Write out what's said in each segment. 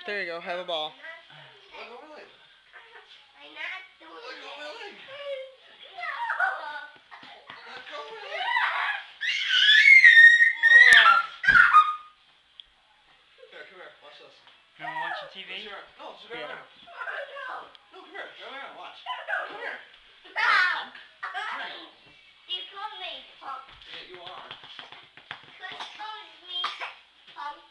There you go. Have a ball. Let go of my leg. I'm not doing Let go of my leg. No. Let go of my leg. Here, come here. Watch this. You want to watch the TV? No, just grab my arm. No, come here. Grab my arm. Watch. Come here. Stop. You call me punk. Yeah, you are. Chris calls me punk.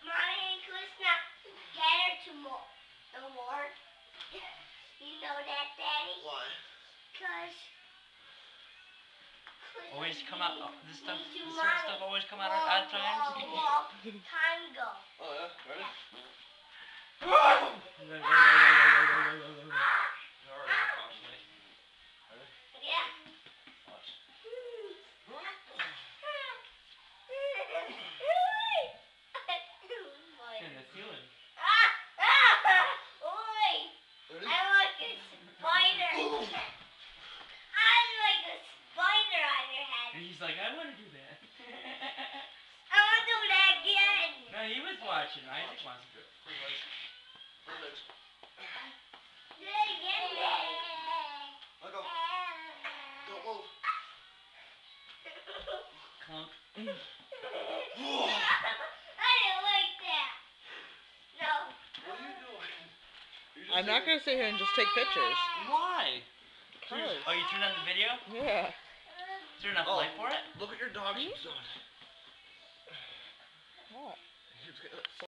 Mommy and Chris not together no more. You know that, Daddy? Why? Because Always come out. This sort of stuff always come out at odd times. Time ago. Oh yeah. Ready? Yeah. Watch. In the ceiling. Oi! Ready? I'm like a spider. I'm like a spider on your head. And he's like, I want to do that. I want to do that again. No, he was watching. Isaac wants to do it. Let Do it again, Daddy. go. Don't move. Clunk. I didn't like that. No. What are you doing? I'm not going to sit here and just take pictures. Why? Because. Oh, you turned on the video? Yeah. Is there enough light for it? Look at your dog. She's doing. What? He's